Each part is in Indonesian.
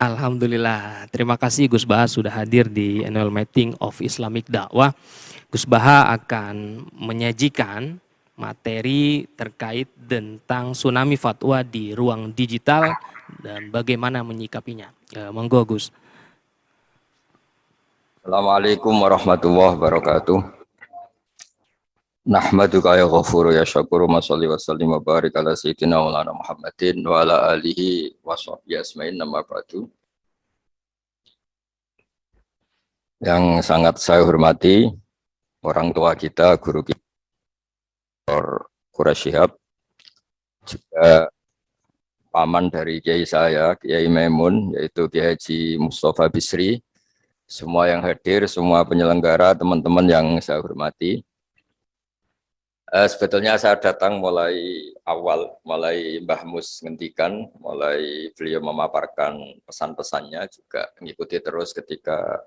Alhamdulillah, terima kasih Gus Baha sudah hadir di Annual Meeting of Islamic Dakwah. Gus Baha akan menyajikan materi terkait tentang tsunami fatwa di ruang digital dan bagaimana menyikapinya. Monggo Gus. Assalamualaikum warahmatullahi wabarakatuh. Nahmaduka ya ghafuru ya syakuru ma sholli wa sallim wa barik ala sayyidina Maulana Muhammadin wa ala alihi wa sahbihi asma'in nama ba'du. Yang sangat saya hormati orang tua kita, guru kita, Dr. Quraish Shihab, juga paman dari kiai saya, Kiai Maimun, yaitu Kiai Haji Mustafa Bisri, semua yang hadir, semua penyelenggara, teman-teman yang saya hormati. Sebetulnya saya datang mulai awal, mulai Mbah Mus ngendikan, mulai beliau memaparkan pesan-pesannya, juga mengikuti terus ketika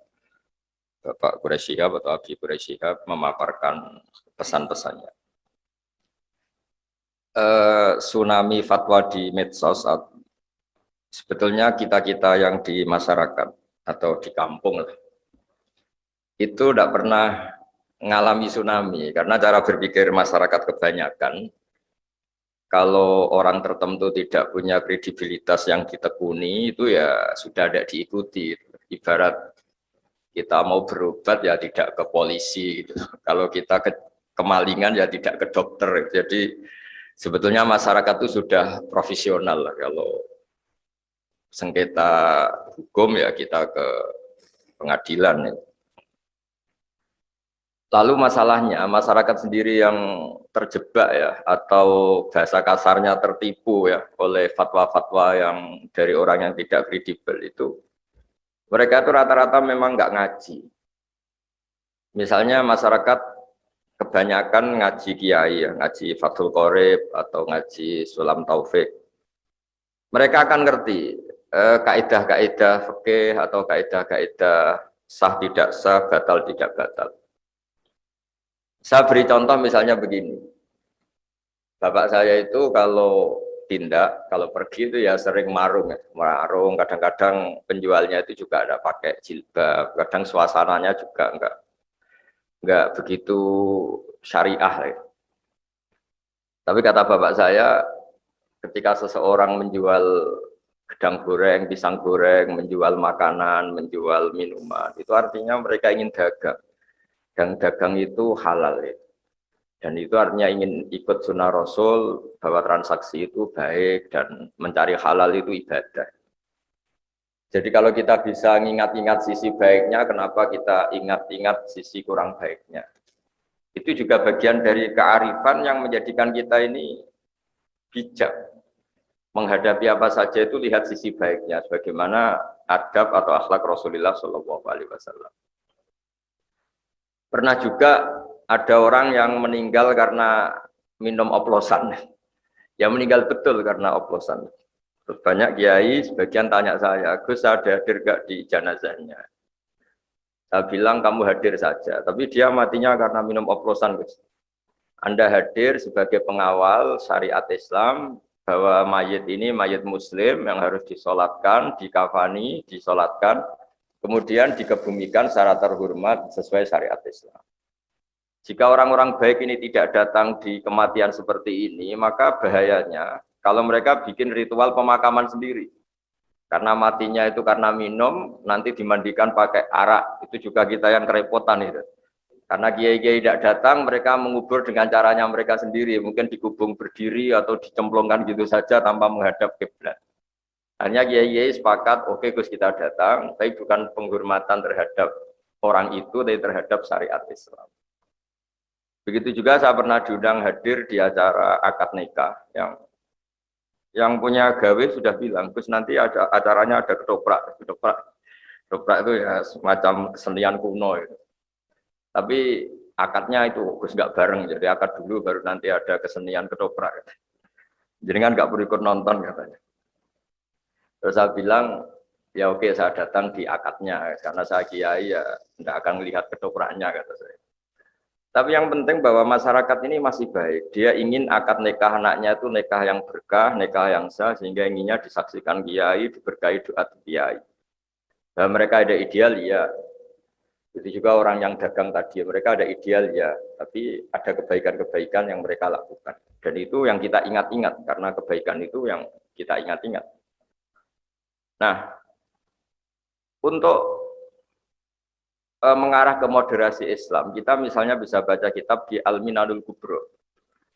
Bapak Quraish Shihab atau Abi Quraish Shihab memaparkan pesan-pesannya. Tsunami fatwa di medsos, sebetulnya kita-kita yang di masyarakat atau di kampung itu tidak pernah mengalami tsunami, karena cara berpikir masyarakat kebanyakan kalau orang tertentu tidak punya kredibilitas yang ditekuni itu ya sudah tidak diikuti. Ibarat kita mau berobat ya tidak ke polisi gitu. Kalau kita kemalingan ya tidak ke dokter. Jadi sebetulnya masyarakat itu sudah profesional lah. Kalau sengketa hukum ya kita ke pengadilan. Lalu masalahnya masyarakat sendiri yang terjebak ya, atau bahasa kasarnya tertipu ya oleh fatwa-fatwa yang dari orang yang tidak kredibel itu. Mereka itu rata-rata memang nggak ngaji. Misalnya masyarakat kebanyakan ngaji kiai ya, ngaji Fathul Qorib atau ngaji Sulam Taufik. Mereka akan ngerti kaidah-kaidah fikih atau kaidah-kaidah sah tidak sah, batal tidak batal. Saya beri contoh misalnya begini. Bapak saya itu kalau tindak, kalau pergi itu ya sering marung ya. Marung, kadang-kadang penjualnya itu juga ada pakai jilbab, kadang suasananya juga enggak begitu syariah ya. Tapi kata bapak saya, ketika seseorang menjual gedang goreng, pisang goreng, menjual makanan, menjual minuman, itu artinya mereka ingin dagang. Dan dagang itu halal ya. Dan itu artinya ingin ikut sunnah Rasul bahwa transaksi itu baik dan mencari halal itu ibadah. Jadi kalau kita bisa ingat-ingat sisi baiknya, kenapa kita ingat-ingat sisi kurang baiknya? Itu juga bagian dari kearifan yang menjadikan kita ini bijak. Menghadapi apa saja itu lihat sisi baiknya, sebagaimana adab atau akhlak Rasulullah SAW. Pernah juga ada orang yang meninggal karena minum oplosan. Ya meninggal betul karena oplosan. Terus banyak kiai, sebagian tanya saya, Gus ada hadir gak di jenazahnya? Saya bilang kamu hadir saja, tapi dia matinya karena minum oplosan, Gus. Anda hadir sebagai pengawal syariat Islam, bahwa mayit ini mayit muslim yang harus disolatkan, dikafani, disolatkan, kemudian dikebumikan secara terhormat sesuai syariat Islam. Jika orang-orang baik ini tidak datang di kematian seperti ini, maka bahayanya kalau mereka bikin ritual pemakaman sendiri. Karena matinya itu karena minum, nanti dimandikan pakai arak, itu juga kita yang kerepotan itu. Karena kiai-kiai tidak datang, mereka mengubur dengan caranya mereka sendiri, mungkin dikubung berdiri atau dicemplungkan gitu saja tanpa menghadap kiblat. Hanya kiai-kiai sepakat, oke Gus kita datang, tapi bukan penghormatan terhadap orang itu, tapi terhadap syariat Islam. Begitu juga saya pernah diundang hadir di acara akad nikah yang punya gawe sudah bilang, Gus nanti ada acaranya ada ketoprak itu ya semacam kesenian kuno itu. Tapi akadnya itu Gus nggak bareng, jadi akad dulu baru nanti ada kesenian ketoprak. Jadi kan nggak perlu ikut nonton katanya. Terus saya bilang, ya oke saya datang di akadnya, karena saya kiai ya tidak akan melihat ketopraknya kata saya. Tapi yang penting bahwa masyarakat ini masih baik. Dia ingin akad nikah anaknya itu nikah yang berkah, nikah yang sah, sehingga inginnya disaksikan kiai, diberkahi doa kiai. Dan mereka ada ideal, ya. Itu juga orang yang dagang tadi, mereka ada ideal, ya. Tapi ada kebaikan-kebaikan yang mereka lakukan. Dan itu yang kita ingat-ingat, karena kebaikan itu yang kita ingat-ingat. Nah, untuk mengarah ke moderasi Islam, kita misalnya bisa baca kitab di Al-Minanul Kubro,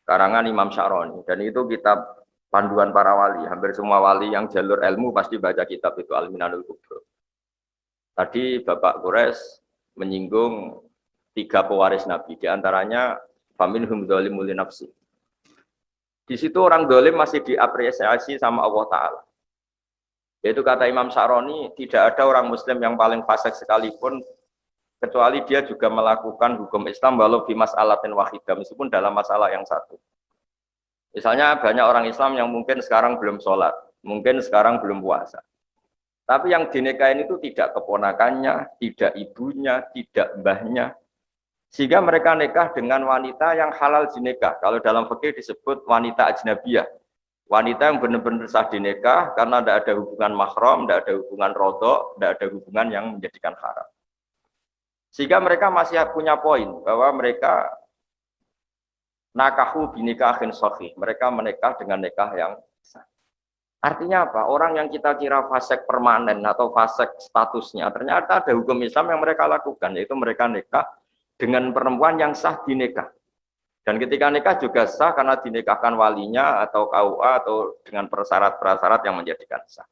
karangan Imam Syaroni, dan itu kitab panduan para wali. Hampir semua wali yang jalur ilmu pasti baca kitab itu Al-Minanul Kubro. Tadi Bapak Quraisy menyinggung 3 pewaris Nabi, diantaranya faminhum dzalimun li nafsi. Di situ orang dolim masih diapresiasi sama Allah Ta'ala. Yaitu kata Imam Syaroni, tidak ada orang Muslim yang paling fasik sekalipun kecuali dia juga melakukan hukum Islam walau fi mas'alatin wahidah, meskipun dalam masalah yang satu. Misalnya banyak orang Islam yang mungkin sekarang belum sholat, mungkin sekarang belum puasa. Tapi yang dinikahin itu tidak keponakannya, tidak ibunya, tidak mbahnya. Sehingga mereka nikah dengan wanita yang halal dinikah. Kalau dalam fikih disebut wanita ajnabiyah. Wanita yang benar-benar sah dinikah karena tidak ada hubungan mahram, tidak ada hubungan rodok, tidak ada hubungan yang menjadikan haram. Sehingga mereka masih punya poin bahwa mereka nakahu binikahin sahih. Mereka menikah dengan nikah yang sah. Artinya apa? Orang yang kita kira fasik permanen atau fasik statusnya, ternyata ada hukum Islam yang mereka lakukan, yaitu mereka nikah dengan perempuan yang sah dinikah. Dan ketika nikah juga sah karena dinikahkan walinya atau KUA atau dengan persyarat-persyarat yang menjadikan sah.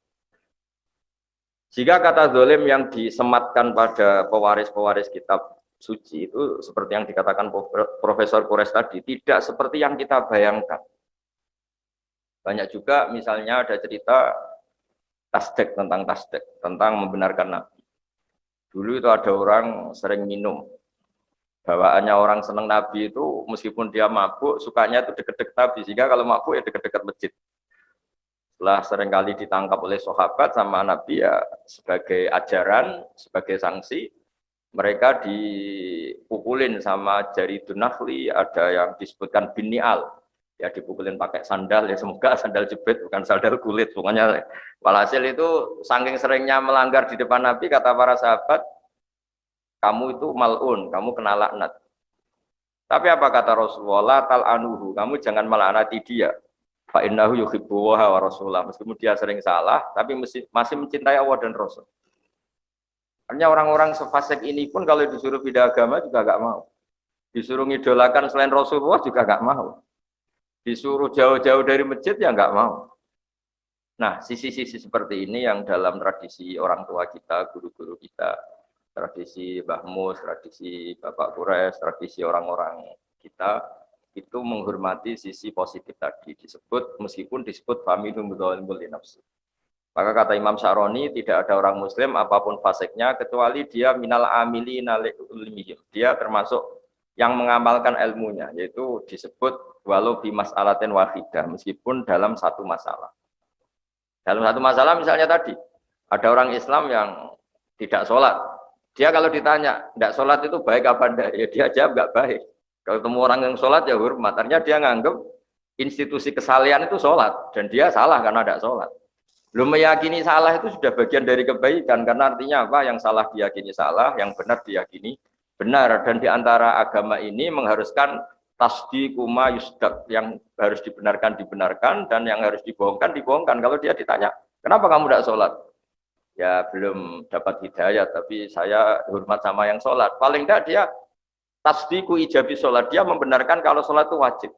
Jika kata zalim yang disematkan pada pewaris-pewaris kitab suci itu seperti yang dikatakan Profesor Quraisy tadi, tidak seperti yang kita bayangkan. Banyak juga misalnya ada cerita tasdek, tentang membenarkan Nabi. Dulu itu ada orang sering minum. Bawaannya orang senang Nabi itu meskipun dia mabuk, sukanya itu deket-deket Nabi. Sehingga kalau mabuk ya deket-deket masjid. Setelah seringkali ditangkap oleh sahabat sama Nabi ya sebagai ajaran, sebagai sanksi, mereka dipukulin sama jari dunahli, ada yang disebutkan binial. Ya dipukulin pakai sandal, ya semoga sandal jepit bukan sandal kulit. Pokoknya walhasil itu saking seringnya melanggar di depan Nabi, kata para sahabat, kamu itu mal'un, kamu kena laknat. Tapi apa kata Rasulullah, tal'anuhu, kamu jangan melaknati dia. Fa innahu yuhibbu wa rasulah. Meskipun dia sering salah, tapi masih mencintai Allah dan Rasul. Hanya orang-orang sefasik ini pun kalau disuruh pindah agama juga gak mau. Disuruh ngidolakan selain Rasulullah juga gak mau. Disuruh jauh-jauh dari masjid ya nggak mau. Nah, sisi-sisi seperti ini yang dalam tradisi orang tua kita, guru-guru kita, tradisi Mbah Mus, tradisi Bapak Quraisy, tradisi orang-orang kita, itu menghormati sisi positif tadi disebut, meskipun disebut faminhum dzalimun li nafsi. Maka kata Imam Syaroni, tidak ada orang Muslim apapun fasiknya kecuali dia minal amilina li ilmihim. Dia termasuk yang mengamalkan ilmunya, yaitu disebut walau bi mas'alatin wahidah, meskipun dalam satu masalah. Dalam satu masalah misalnya tadi, ada orang Islam yang tidak sholat. Dia kalau ditanya, tidak sholat itu baik apa enggak? Ya dia jawab enggak baik. Kalau ketemu orang yang sholat ya hormat. Artinya dia nganggep institusi kesalian itu sholat. Dan dia salah karena tidak sholat. Belum meyakini salah itu sudah bagian dari kebaikan. Karena artinya apa? Yang salah diyakini salah, yang benar diyakini benar. Dan di antara agama ini mengharuskan tasdiqu ma yusdaq, yang harus dibenarkan dan yang harus dibohongkan. Kalau dia ditanya, kenapa kamu tidak sholat? Ya belum dapat hidayah, tapi saya hormat sama yang sholat. Paling tidak dia tasdiqu ijabi sholat, dia membenarkan kalau sholat itu wajib.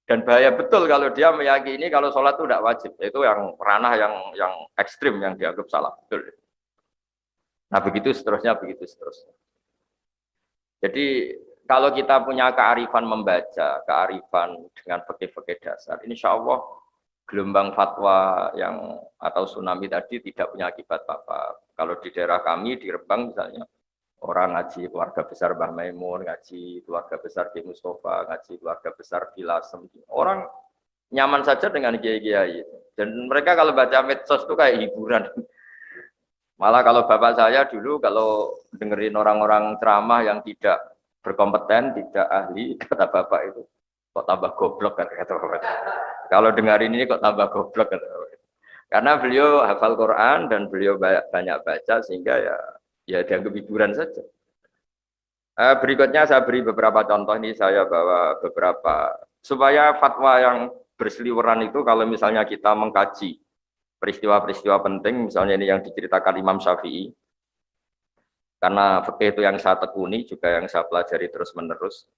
Dan bahaya betul kalau dia meyakini kalau sholat itu tidak wajib. Itu yang ranah yang ekstrim yang dianggap salah. Betul. Nah begitu seterusnya. Jadi kalau kita punya kearifan membaca, kearifan dengan fikih-fikih dasar, insya Allah gelombang fatwa yang atau tsunami tadi tidak punya akibat apa-apa. Kalau di daerah kami di Rembang misalnya, orang ngaji keluarga besar Mbah Maimun, ngaji keluarga besar Ki Mustafa, ngaji keluarga besar Ki Lasem, orang nyaman saja dengan kiai-kiai. Dan mereka kalau baca medsos itu kayak hiburan. Malah kalau bapak saya dulu kalau dengerin orang-orang ceramah yang tidak berkompeten, tidak ahli, kata bapak itu kok tambah goblok kata bapak. Kalau dengar ini kok tambah goblok kata bapak. Karena beliau hafal Quran dan beliau banyak baca sehingga ya dianggap hiburan saja. Berikutnya saya beri beberapa contoh, ini saya bawa beberapa supaya fatwa yang berseliweran itu kalau misalnya kita mengkaji peristiwa-peristiwa penting, misalnya ini yang diceritakan Imam Syafi'i, karena fikih itu yang saya tekuni juga yang saya pelajari terus menerus.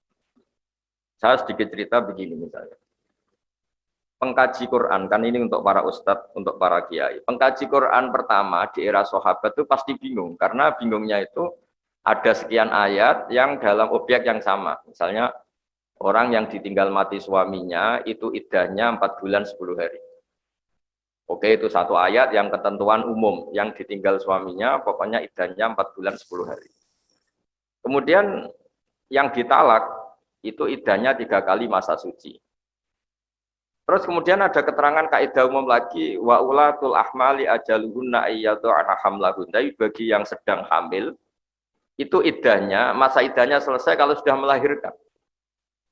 Saya sedikit cerita begini misalnya. Pengkaji Quran, kan ini untuk para ustadz, untuk para kiai. Pengkaji Quran pertama di era sahabat itu pasti bingung, karena bingungnya itu ada sekian ayat yang dalam objek yang sama. Misalnya orang yang ditinggal mati suaminya itu iddahnya 4 bulan 10 hari. Oke, itu satu ayat yang ketentuan umum, yang ditinggal suaminya pokoknya iddahnya 4 bulan 10 hari. Kemudian yang ditalak itu iddahnya 3 kali masa suci. Terus kemudian ada keterangan kaidah umum lagi, wa ulatul ahmali ajaluhunna ayyatu'ana hamlahun. Tapi bagi yang sedang hamil itu iddahnya, masa iddahnya selesai kalau sudah melahirkan.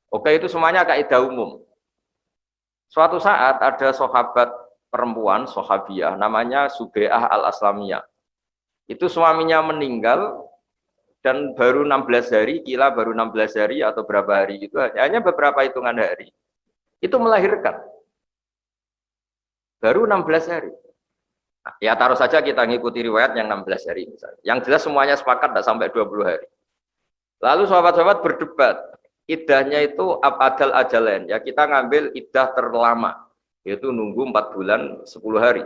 Oke, itu semuanya kaidah umum. Suatu saat ada sahabat perempuan, sahabiah, namanya Subai'ah al-Aslamiyah. Itu suaminya meninggal dan baru 16 hari, kila baru 16 hari atau berapa hari itu, hanya beberapa hitungan hari. Itu melahirkan. Baru 16 hari. Nah, ya taruh saja kita ngikuti riwayat yang 16 hari misalnya. Yang jelas semuanya sepakat tidak sampai 20 hari. Lalu sahabat-sahabat berdebat. Iddahnya itu abadal ajalain. Ya kita ngambil iddah terlama. Yaitu nunggu 4 bulan 10 hari.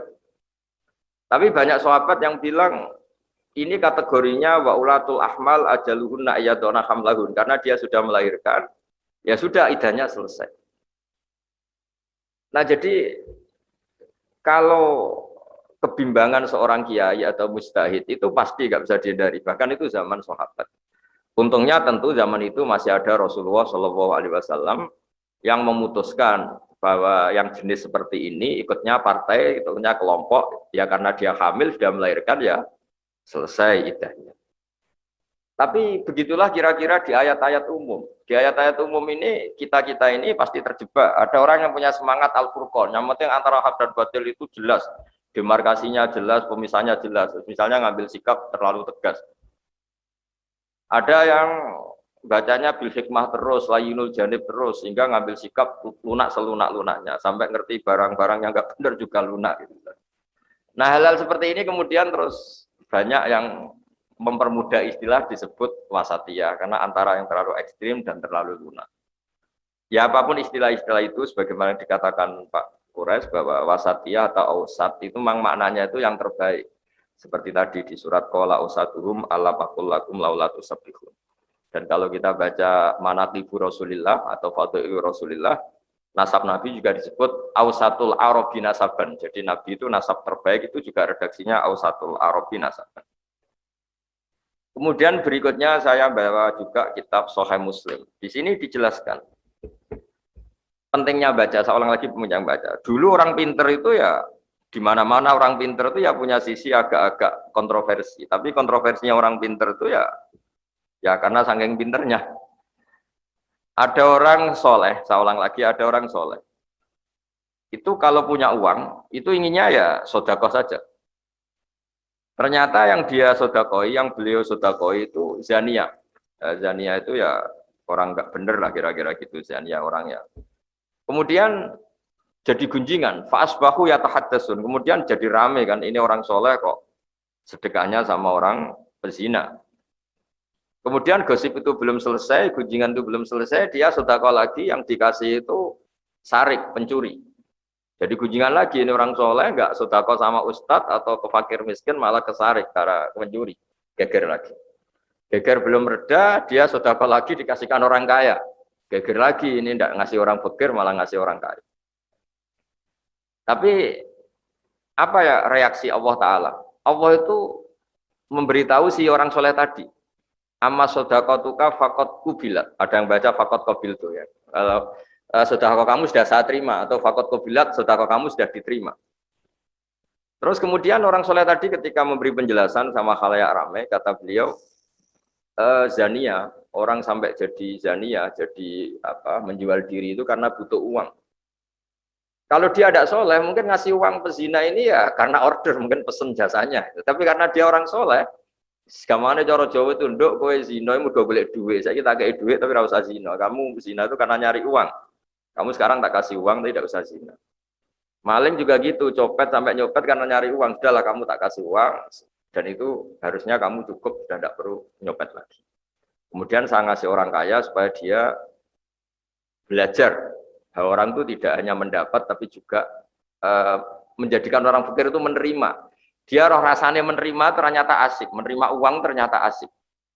Tapi banyak sahabat yang bilang ini kategorinya wa ulatul ahmal ajaluhunna ayyaduna hamlahun. Karena dia sudah melahirkan. Ya sudah iddahnya selesai. Nah jadi kalau kebimbangan seorang kiai atau mujtahid itu pasti nggak bisa dihindari. Bahkan itu zaman sahabat. Untungnya tentu zaman itu masih ada Rasulullah Shallallahu Alaihi Wasallam yang memutuskan bahwa yang jenis seperti ini ikutnya partai, ikutnya kelompok, ya karena dia hamil sudah melahirkan ya selesai iddahnya. Tapi begitulah kira-kira di ayat-ayat umum. Di ayat-ayat umum ini, kita-kita ini pasti terjebak. Ada orang yang punya semangat Al-Furqan. Yang penting antara hak dan batil itu jelas. Demarkasinya jelas, pemisahnya jelas. Misalnya ngambil sikap terlalu tegas. Ada yang bacanya bil hikmah terus, layinul janib terus. Sehingga ngambil sikap lunak selunak-lunaknya. Sampai ngerti barang-barang yang nggak benar juga lunak. Gitu. Nah hal-hal seperti ini kemudian terus banyak yang mempermudah istilah disebut wasatiyah karena antara yang terlalu ekstrim dan terlalu lunak. Ya apapun istilah-istilah itu sebagaimana dikatakan Pak Quraisy bahwa wasatiyah atau ausat itu memang maknanya itu yang terbaik. Seperti tadi di surat qala usatuhum alla faqul lakum laula tusabbihun. Dan kalau kita baca manatibu Rasulillah atau fadhailu Rasulillah, nasab Nabi juga disebut ausatul arabi nasaban. Jadi Nabi itu nasab terbaik itu juga redaksinya ausatul arabi nasaban. Kemudian berikutnya saya bawa juga kitab Sahih Muslim. Di sini dijelaskan pentingnya baca. Saya ulang lagi yang baca. Dulu orang pinter itu ya di mana-mana orang pinter itu ya punya sisi agak-agak kontroversi. Tapi kontroversinya orang pinter itu ya karena saking pinternya. Ada orang soleh, saya ulang lagi ada orang soleh. Itu kalau punya uang itu inginnya ya sedekah saja. Ternyata yang dia sodakoi, yang beliau sodakoi itu zania. Zania itu ya orang nggak bener lah kira-kira gitu zania orangnya. Kemudian jadi gunjingan, faasbahu yatahaddatsun. Kemudian jadi rame kan ini orang soleh kok sedekahnya sama orang berzina. Kemudian gosip itu belum selesai, gunjingan itu belum selesai, dia sodakoi lagi yang dikasih itu sarik, pencuri. Jadi gunjingan lagi ini orang soleh nggak sodako sama ustadz atau ke fakir miskin malah kesarik karena mencuri, geger lagi. Geger belum reda, dia sodako lagi dikasihkan orang kaya, geger lagi ini nggak ngasih orang fakir malah ngasih orang kaya. Tapi apa ya reaksi Allah Taala? Allah itu memberitahu si orang soleh tadi, amma sodako tuka fakot kubilat. Ada yang baca fakot kobil tuh ya. Kalau sedekah kamu sudah saya terima atau fakot kobilat sedekah kamu sudah diterima. Terus kemudian orang soleh tadi ketika memberi penjelasan sama khalayak ramai kata beliau zania orang sampai jadi zania, jadi apa menjual diri itu karena butuh uang. Kalau dia tidak soleh, mungkin ngasih uang pezina ini ya karena order, mungkin pesen jasanya. Tapi karena dia orang soleh, gamane cara Jawa itu nduk kowe zina mu do golek duit. Saiki tak kei duit tapi ora usah zina. Kamu zina itu karena nyari uang. Kamu sekarang tak kasih uang tapi tidak usah zina. Maling juga gitu, copet sampai nyopet karena nyari uang. Sudahlah kamu tak kasih uang dan itu harusnya kamu cukup dan tidak perlu nyopet lagi. Kemudian saya ngasih orang kaya supaya dia belajar bahwa orang itu tidak hanya mendapat tapi juga menjadikan orang fakir itu menerima. Dia roh rasanya menerima ternyata asik, menerima uang ternyata asik.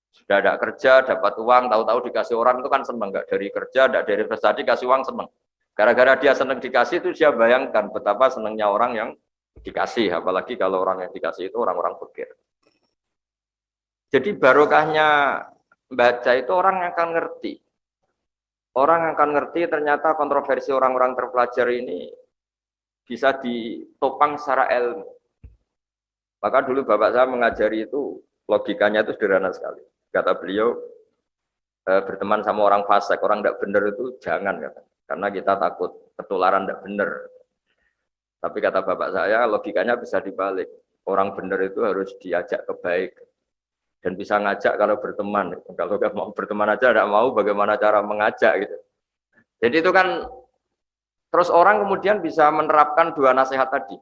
Sudah ada kerja, dapat uang, tahu-tahu dikasih orang itu kan seneng, enggak dari kerja, enggak dari prestasi kasih uang seneng. Gara-gara dia seneng dikasih itu dia bayangkan betapa senengnya orang yang dikasih, apalagi kalau orang yang dikasih itu orang-orang fakir. Jadi barokahnya baca itu orang akan ngerti. Orang akan ngerti ternyata kontroversi orang-orang terpelajar ini bisa ditopang secara ilmu. Maka dulu bapak saya mengajari itu logikanya itu sederhana sekali. Kata beliau, berteman sama orang fasik, orang tidak benar itu jangan, kata. Karena kita takut ketularan tidak benar. Tapi kata bapak saya, logikanya bisa dibalik. Orang benar itu harus diajak ke baik. Dan bisa ngajak kalau berteman. Kalau nggak mau berteman aja, tidak mau bagaimana cara mengajak gitu. Jadi itu kan, terus orang kemudian bisa menerapkan dua nasihat tadi.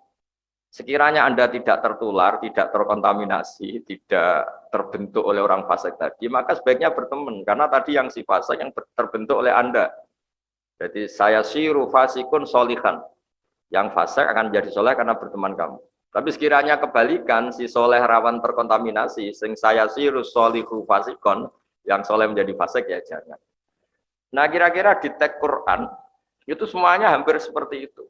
Sekiranya Anda tidak tertular, tidak terkontaminasi, tidak terbentuk oleh orang fasik tadi, maka sebaiknya berteman. Karena tadi yang si fasik yang terbentuk oleh Anda. Jadi saya siru fasikun solihan. Yang fasik akan menjadi soleh karena berteman kamu. Tapi sekiranya kebalikan, si soleh rawan terkontaminasi, sing saya siru solihu fasikon, yang soleh menjadi fasik ya jangan. Nah kira-kira di teks Quran, itu semuanya hampir seperti itu.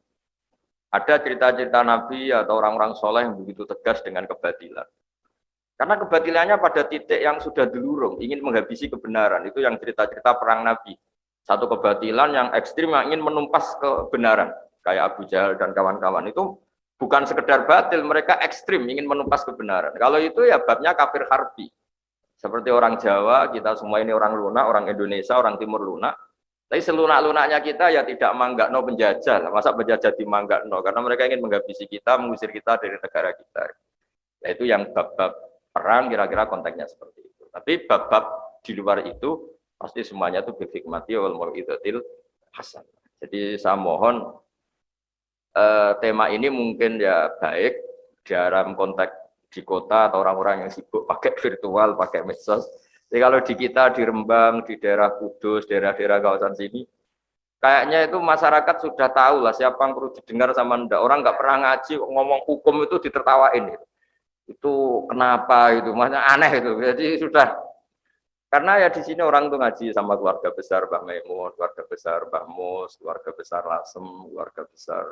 Ada cerita-cerita Nabi atau orang-orang soleh yang begitu tegas dengan kebatilan. Karena kebatilannya pada titik yang sudah delurung, ingin menghabisi kebenaran. Itu yang cerita-cerita perang Nabi. Satu kebatilan yang ekstrim yang ingin menumpas kebenaran. Kayak Abu Jahal dan kawan-kawan. Itu bukan sekedar batil, mereka ekstrim ingin menumpas kebenaran. Kalau itu ya babnya kafir harbi. Seperti orang Jawa, kita semua ini orang lunak, orang Indonesia, orang Timur lunak. Tapi selunak-lunaknya kita ya tidak manggakno penjajah. Masa penjajah dimanggakno? Karena mereka ingin menghabisi kita, mengusir kita dari negara kita. Yaitu yang bab-bab perang kira-kira konteksnya seperti itu. Tapi bab-bab di luar itu pasti semuanya itu bihikmati wal mau'izatil hasan. Jadi saya mohon tema ini mungkin ya baik dalam konteks di kota atau orang-orang yang sibuk pakai virtual, pakai medsos. Jadi kalau di kita di Rembang, di daerah Kudus, daerah-daerah kawasan sini, kayaknya itu masyarakat sudah tahu lah siapa yang perlu didengar sama ndak. Orang nggak pernah ngaji, ngomong hukum itu ditertawain. Itu kenapa itu, makanya aneh itu. Jadi sudah, karena ya di sini orang tuh ngaji sama keluarga besar Mbah Maimun, keluarga besar Mbah Mus, keluarga besar Lasem, keluarga besar.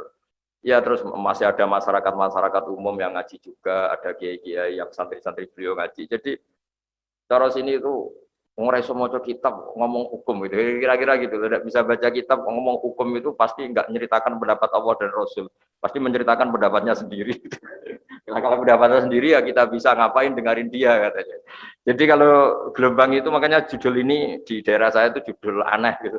Ya terus masih ada masyarakat-masyarakat umum yang ngaji juga, ada kiai-kiai yang santri-santri beliau ngaji. Jadi cara sini itu nguraiso maca kitab ngomong hukum itu kira-kira gitu. Tidak bisa baca kitab ngomong hukum itu pasti enggak menceritakan pendapat Allah dan Rasul, pasti menceritakan pendapatnya sendiri. Nah, kalau pendapatnya sendiri ya kita bisa ngapain dengerin dia katanya. Jadi kalau gelombang itu makanya judul ini di daerah saya itu judul aneh gitu.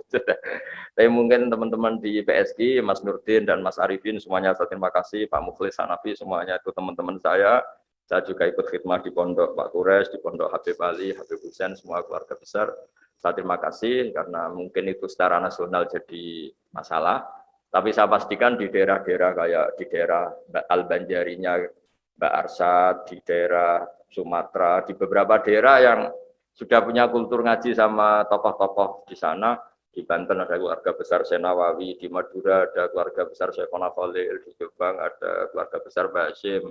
Tapi mungkin teman-teman di PSG, Mas Nurdin dan Mas Arifin semuanya saya terima kasih, Pak Mukhlis Hanafi semuanya itu teman-teman saya. Saya juga ikut khidmah di pondok Pak Kures, di pondok Habib Ali, Habib Husain, semua keluarga besar. Saya terima kasih karena mungkin itu secara nasional jadi masalah. Tapi saya pastikan di daerah-daerah kayak di daerah Al-Banjarinya Mbak Arsad, di daerah Sumatera, di beberapa daerah yang sudah punya kultur ngaji sama tokoh-tokoh di sana. Di Banten ada keluarga besar Senawawi, di Madura ada keluarga besar Syekhona Khalil, di Jombang ada keluarga besar Mbak Hashim,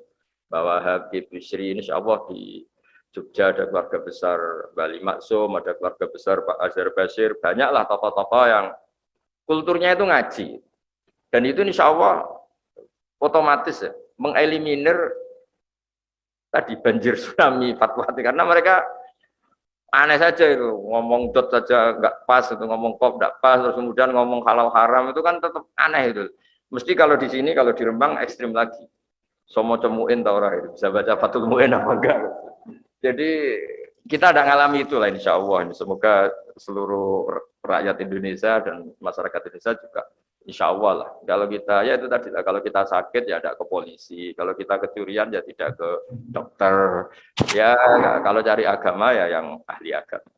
bahwa Habib Bisri, insya Allah di Jogja ada keluarga besar Bali Maksum, ada keluarga besar Pak Azhar Basir, banyaklah tokoh-tokoh yang kulturnya itu ngaji. Dan itu insya Allah otomatis ya, mengeliminir tadi banjir tsunami fatwa, karena mereka aneh saja itu, ngomong dot saja nggak pas, itu ngomong kop nggak pas, terus kemudian ngomong halal haram, itu kan tetap aneh itu. Mesti kalau di sini, kalau di Rembang ekstrim lagi. Somo cemuin tau orang itu bisa baca Fathul Muin apa enggak. Jadi kita tidak ngalami itu lah insya Allah. Semoga seluruh rakyat Indonesia dan masyarakat Indonesia juga insya Allah lah. Kalau kita ya itu tadi lah, kalau kita sakit ya tidak ke polisi, kalau kita kecurian ya tidak ke dokter. Ya kalau cari agama ya yang ahli agama.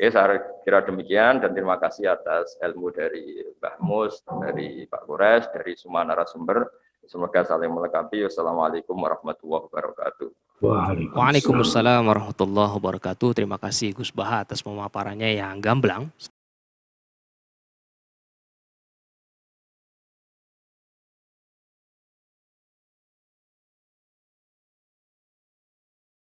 Ya saya kira demikian dan terima kasih atas ilmu dari Mbah Mus, dari Pak Kores, dari semua narasumber. Semoga saling melengkapi. Wassalamualaikum warahmatullahi wabarakatuh. Waalaikumsalam warahmatullahi wabarakatuh. Terima kasih Gus Baha atas pemaparannya yang gamblang.